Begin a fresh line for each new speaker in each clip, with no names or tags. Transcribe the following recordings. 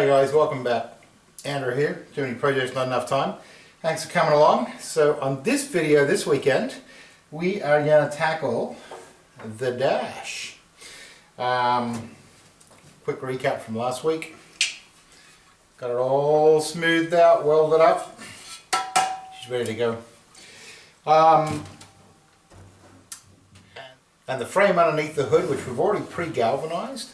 guys, welcome back. Andrew here, Too Many Projects, Not Enough Time. Thanks for coming along. So on this video this weekend, we are going to tackle the dash. Quick recap from last week. Got it all smoothed out, welded up. She's ready to go. And the frame underneath the hood, which we've already pre-galvanized,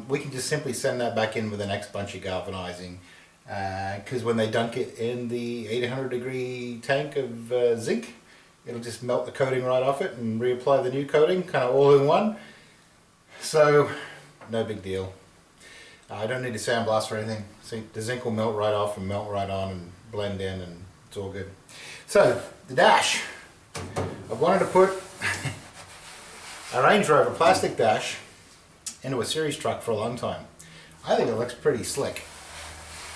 we can just simply send that back in with the next bunch of galvanizing, because when they dunk it in the 800-degree tank of zinc, it'll just melt the coating right off it and reapply the new coating, kind of all in one. So no big deal. I don't need to sandblast or anything. See, the zinc will melt right off and melt right on and blend in, and it's all good. So the dash, I wanted to put a Range Rover plastic dash into a series truck for a long time. I think it looks pretty slick.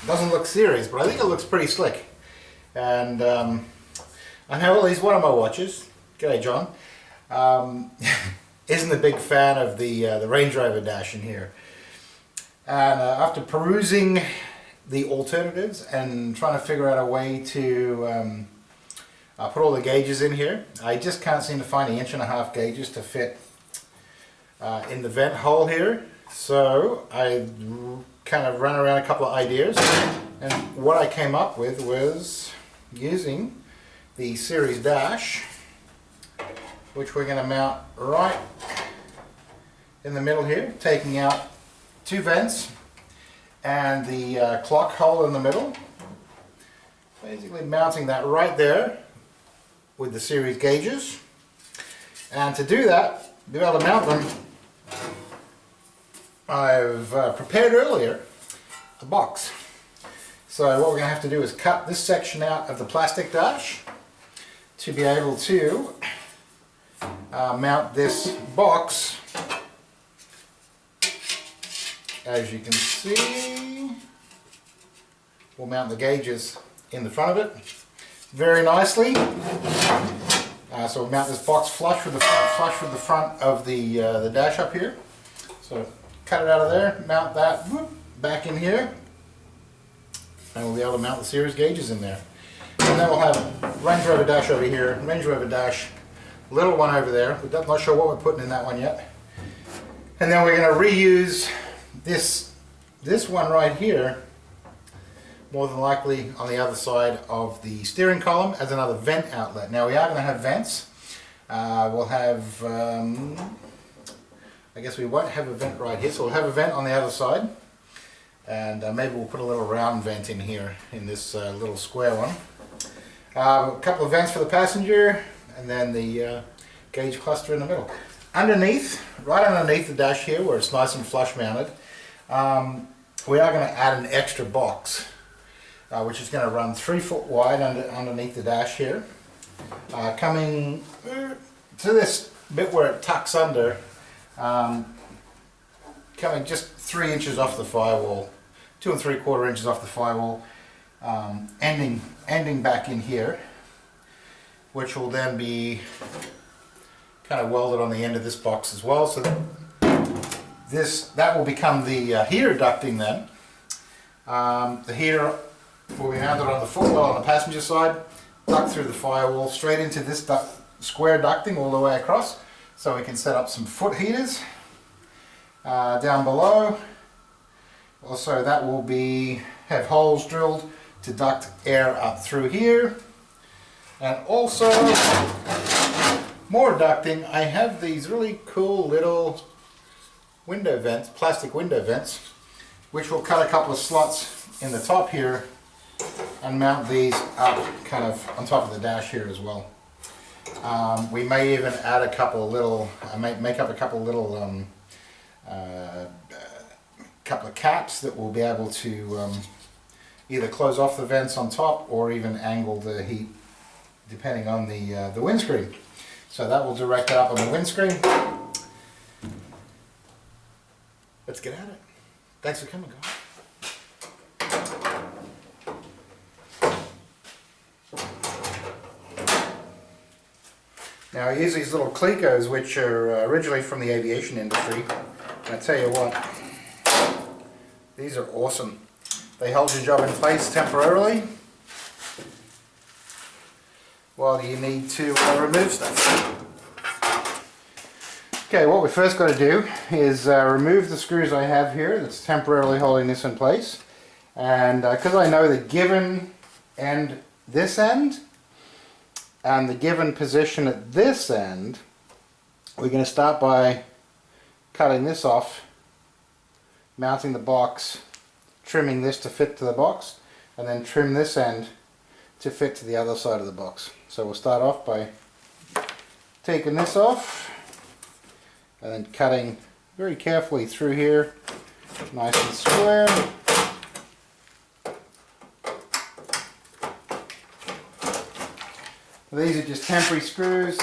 It doesn't look serious, but I think it looks pretty slick. And I know at least one of my watchers, g'day John, isn't a big fan of the Range Rover dash in here. And after perusing the alternatives and trying to figure out a way to put all the gauges in here, I just can't seem to find the 1.5-inch gauges to fit in the vent hole here. So I kind of ran around a couple of ideas, and what I came up with was using the series dash, which we're going to mount right in the middle here, taking out 2 vents and the clock hole in the middle, basically mounting that right there with the series gauges. And to do that, be able to mount them, I've prepared earlier a box. So what we're going to have to do is cut this section out of the plastic dash to be able to mount this box. As you can see, we'll mount the gauges in the front of it very nicely. So we'll mount this box flush with the front of the dash up here. So cut it out of there, mount that back in here, and we'll be able to mount the series gauges in there. And then we'll have Range Rover dash over here, Range Rover dash, little one over there. We're not sure what we're putting in that one yet. And then we're going to reuse this one right here, more than likely on the other side of the steering column, as another vent outlet. Now we are going to have vents. We'll have, I guess we won't have a vent right here, so we'll have a vent on the other side, and maybe we'll put a little round vent in here in this little square one. A couple of vents for the passenger, and then the gauge cluster in the middle. Underneath, right underneath the dash here, where it's nice and flush mounted, we are going to add an extra box, which is going to run 3 foot wide underneath the dash here. Coming to this bit where it tucks under, coming just 3 inches off the firewall, 2 3/4 inches off the firewall, ending back in here, which will then be kind of welded on the end of this box as well. So that will become the heater ducting then. The heater will be mounted on the footwell on the passenger side, duct through the firewall straight into this square ducting all the way across, so we can set up some foot heaters down below. Also, that will have holes drilled to duct air up through here. And also more ducting. I have these really cool little window vents, plastic window vents, which will cut a couple of slots in the top here and mount these up kind of on top of the dash here as well. We may even add a couple of little, make up a couple of little couple of caps that will be able to either close off the vents on top or even angle the heat depending on the windscreen. So that will direct it up on the windscreen. Let's get at it. Thanks for coming, guys. Now I use these little Clecos, which are originally from the aviation industry. And I tell you what, These are awesome. They hold your job in place temporarily while you need to remove stuff. Okay, what we first got to do is remove the screws I have here that's temporarily holding this in place. And because I know the given end this end and the given position at this end, we're going to start by cutting this off, mounting the box, trimming this to fit to the box, and then trim this end to fit to the other side of the box. So we'll start off by taking this off and then cutting very carefully through here, nice and square. These are just temporary screws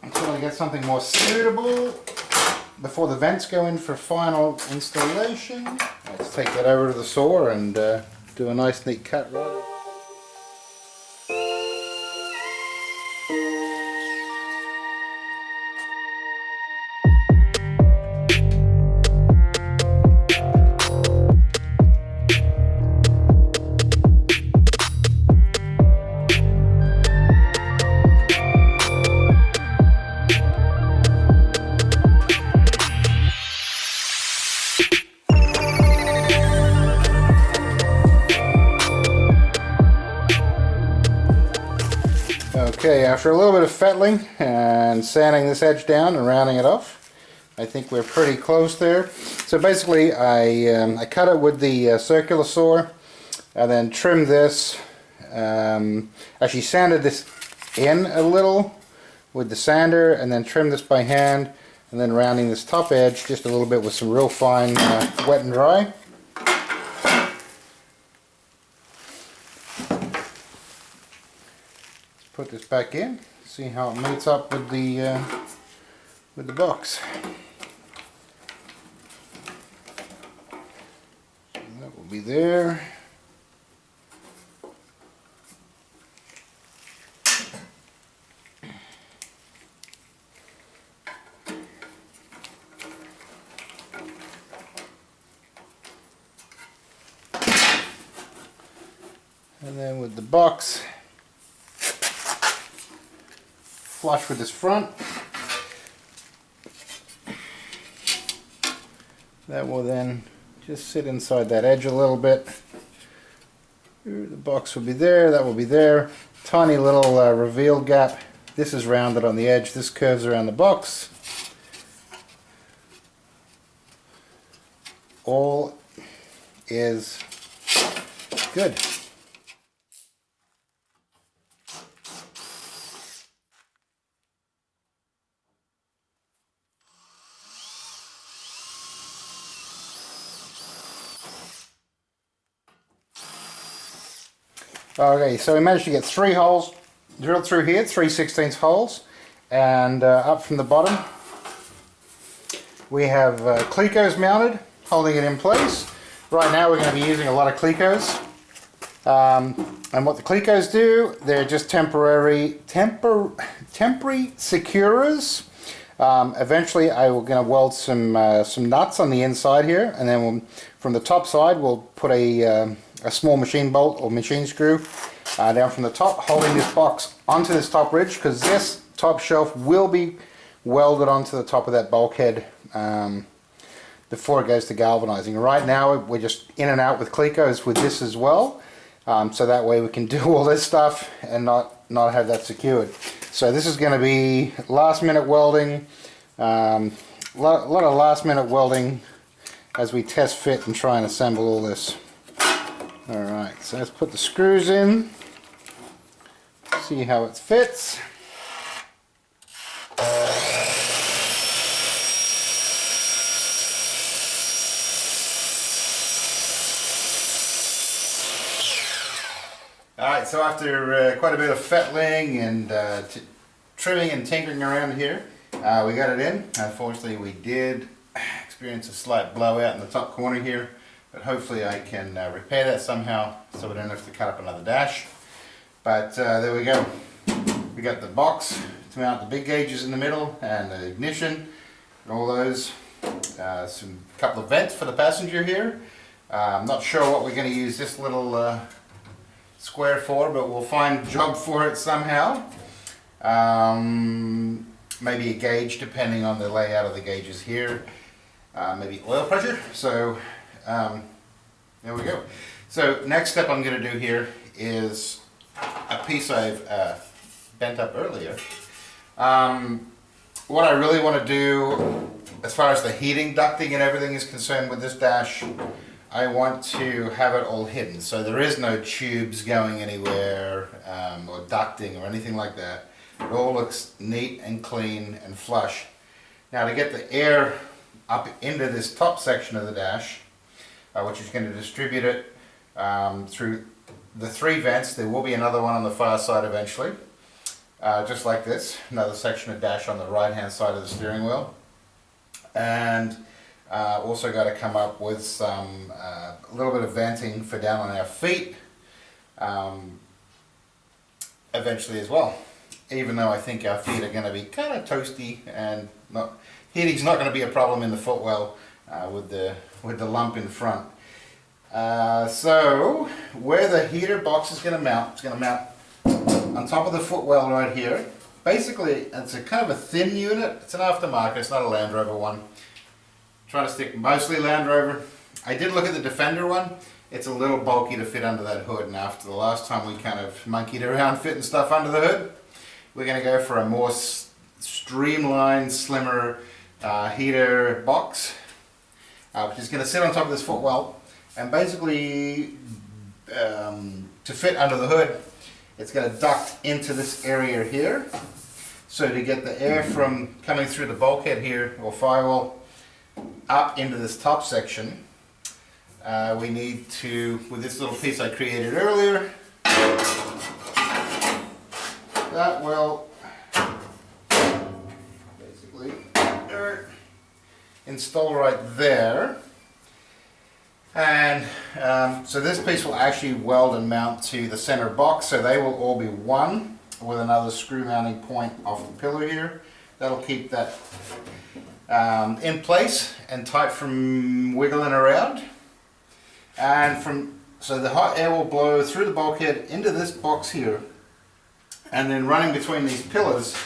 until I get something more suitable before the vents go in for final installation. Let's take that over to the saw and do a nice neat cut right. Okay, after a little bit of fettling and sanding this edge down and rounding it off, I think we're pretty close there. So basically I cut it with the circular saw and then trimmed this, actually sanded this in a little with the sander and then trimmed this by hand and then rounding this top edge just a little bit with some real fine wet and dry. Put this back in, see how it mates up with the box. So that will be there. And then with the box flush with this front, that will then just sit inside that edge a little bit. The box will be there, that will be there. Tiny little reveal gap. This is rounded on the edge, this curves around the box. All is good. Okay, so we managed to get 3 holes drilled through here, 3/16 holes, and up from the bottom we have clecos mounted, holding it in place. Right now we're going to be using a lot of clecos, and what the clecos do, they're just temporary securers. Eventually I will going to weld some nuts on the inside here, and then from the top side we'll put a small machine bolt or machine screw down from the top, holding this box onto this top ridge, because this top shelf will be welded onto the top of that bulkhead before it goes to galvanizing. Right now we're just in and out with clecos with this as well, so that way we can do all this stuff and not have that secured. So this is going to be last minute welding, lot of last minute welding as we test fit and try and assemble all this. Alright, so let's put the screws in, see how it fits. Alright, so after quite a bit of fettling and trimming and tinkering around here, we got it in. Unfortunately we did experience a slight blowout in the top corner here, but hopefully I can repair that somehow so we don't have to cut up another dash. But there we go. We got the box to mount the big gauges in the middle and the ignition and all those. some couple of vents for the passenger here. I'm not sure what we're going to use this little square for, but we'll find a job for it somehow. Maybe a gauge depending on the layout of the gauges here. Maybe oil pressure. So there we go. So next step I'm going to do here is a piece I've bent up earlier. What I really want to do as far as the heating, ducting and everything is concerned with this dash, I want to have it all hidden. So there is no tubes going anywhere or ducting or anything like that. It all looks neat and clean and flush. Now to get the air up into this top section of the dash, which is going to distribute it through the 3 vents. There will be another one on the far side eventually, just like this, another section of dash on the right hand side of the steering wheel. And also got to come up with some a little bit of venting for down on our feet eventually as well, even though I think our feet are going to be kind of toasty and heating's not going to be a problem in the footwell with the lump in front. So where the heater box is going to mount, it's going to mount on top of the footwell right here. Basically it's a kind of a thin unit. It's an aftermarket, it's not a Land Rover one. Trying to stick mostly Land Rover. I did look at the Defender one. It's a little bulky to fit under that hood, and after the last time we kind of monkeyed around fitting stuff under the hood, we're going to go for a more streamlined, slimmer heater box, which is going to sit on top of this footwell. And basically, to fit under the hood, it's going to duct into this area here. So to get the air from coming through the bulkhead here, or firewall, up into this top section, we need to, with this little piece I created earlier, that will basically install right there. And so this piece will actually weld and mount to the center box, so they will all be one with another screw mounting point off the pillar here. That'll keep that in place and tight from wiggling around. And so the hot air will blow through the bulkhead into this box here, and then running between these pillars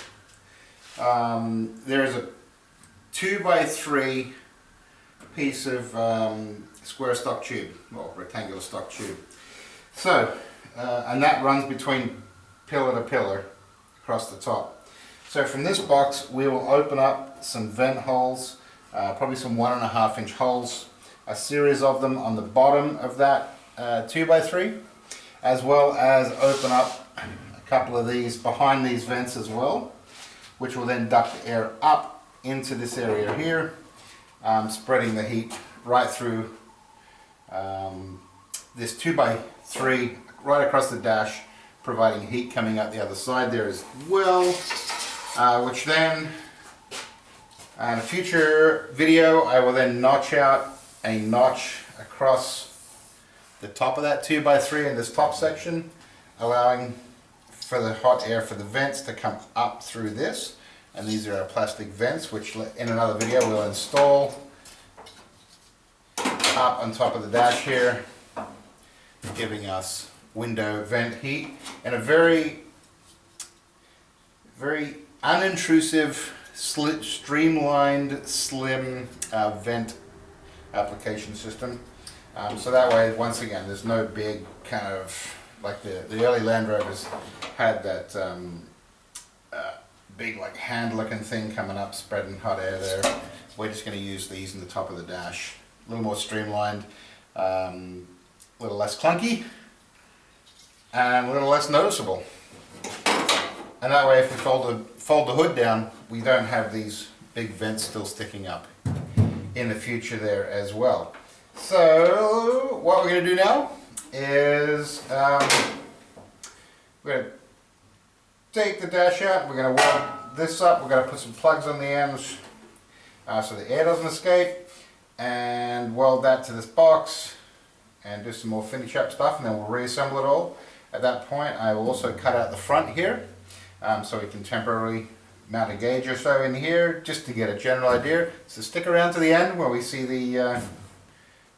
there is a 2x3 piece of square stock tube, or rectangular stock tube. So, and that runs between pillar to pillar across the top. So from this box we will open up some vent holes, probably some 1.5 inch holes, a series of them on the bottom of that 2x3, as well as open up a couple of these behind these vents as well, which will then duct air up into this area here, spreading the heat right through this 2x3 right across the dash, providing heat coming out the other side there as well, which then, in a future video, I will then notch out a notch across the top of that 2x3 in this top section, allowing for the hot air for the vents to come up through this. And these are our plastic vents, which in another video we'll install up on top of the dash here, giving us window vent heat and a very unintrusive, streamlined, slim vent application system. So that way, once again, there's no big kind of, like the early Land Rovers had that big like hand looking thing coming up spreading hot air there. We're just going to use these in the top of the dash. A little more streamlined, a little less clunky, and a little less noticeable. And that way, if we fold the hood down, we don't have these big vents still sticking up in the future there as well. So what we're going to do now is we're going to take the dash out, we're going to weld this up, we're going to put some plugs on the ends so the air doesn't escape, and weld that to this box and do some more finish up stuff, and then we'll reassemble it all. At that point I will also cut out the front here so we can temporarily mount a gauge or so in here just to get a general idea. So stick around to the end where we see the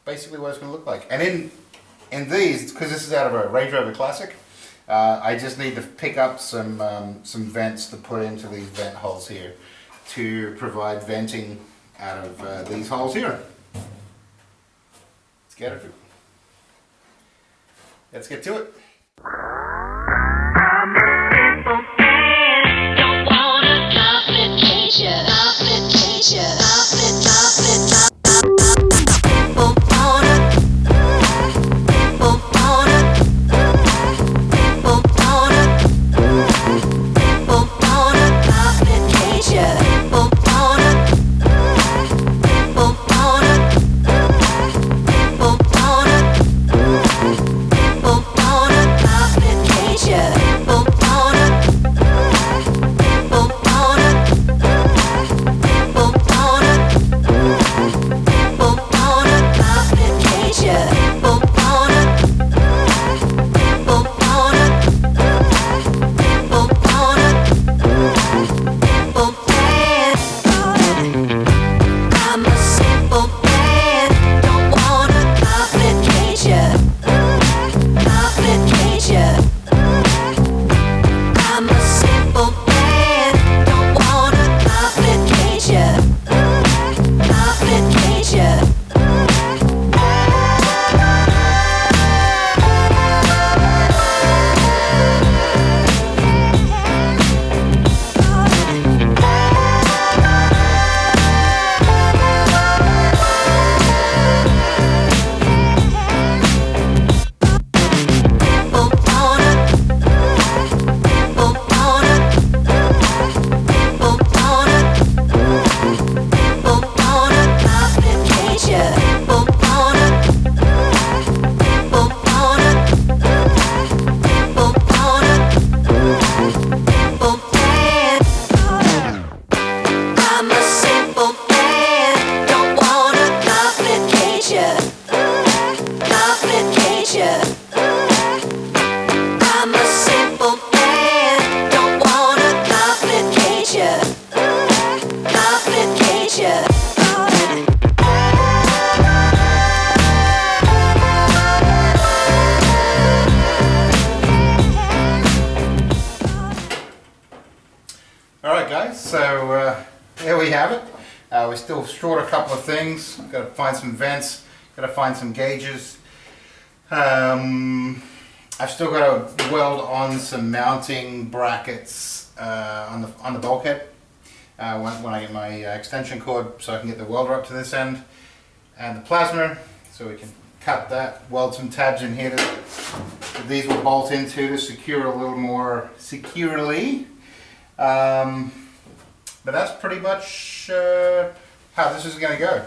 basically what it's going to look like. And in these, because this is out of a Range Rover Classic, I just need to pick up some vents to put into these vent holes here to provide venting out of these holes here. Let's get it. Let's get to it.
I'm a simple man, don't wanna complicate ya, complicate ya, complicate.
So there we have it. We're still short a couple of things. Got to find some vents, got to find some gauges. I've still got to weld on some mounting brackets on the bulkhead when I get my extension cord, so I can get the welder up to this end, and the plasma, so we can cut that, weld some tabs in here that these will bolt into to secure a little more securely. But that's pretty much how this is going to go.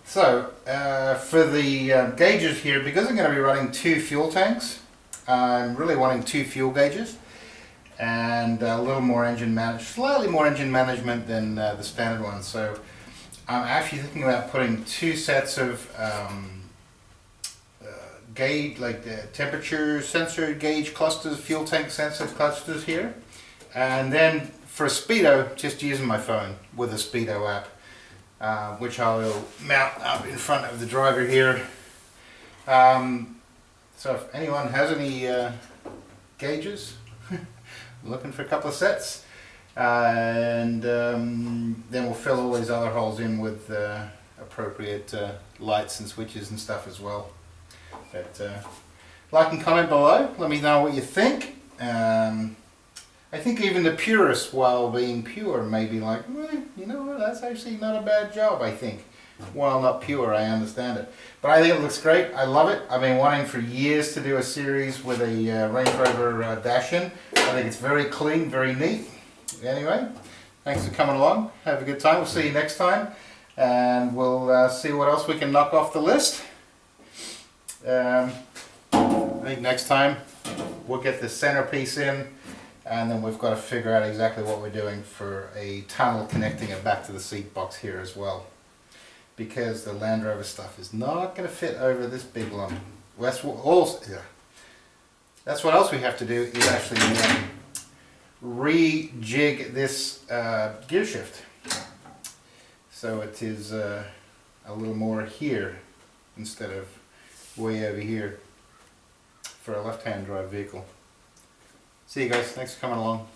So for the gauges here, because I'm going to be running 2 fuel tanks, I'm really wanting 2 fuel gauges and a little more engine management, slightly more engine management than the standard one. So I'm actually thinking about putting 2 sets of gauge, like the temperature sensor gauge clusters, fuel tank sensor clusters here, and then for a speedo, just using my phone with a speedo app, which I will mount up in front of the driver here. So if anyone has any gauges, looking for a couple of sets, and then we'll fill all these other holes in with appropriate lights and switches and stuff as well. But like and comment below, let me know what you think. I think even the purists, while being pure, may be like, well, you know what, that's actually not a bad job, I think. While not pure, I understand it. But I think it looks great. I love it. I've been wanting for years to do a series with a Range Rover dash-in. I think it's very clean, very neat. Anyway, thanks for coming along. Have a good time. We'll see you next time. And we'll see what else we can knock off the list. I think next time we'll get the centerpiece in. And then we've got to figure out exactly what we're doing for a tunnel connecting it back to the seat box here as well. Because the Land Rover stuff is not going to fit over this big lump. That's what else we have to do, is actually rejig this gear shift. So it is a little more here instead of way over here for a left-hand drive vehicle. See you guys, thanks for coming along.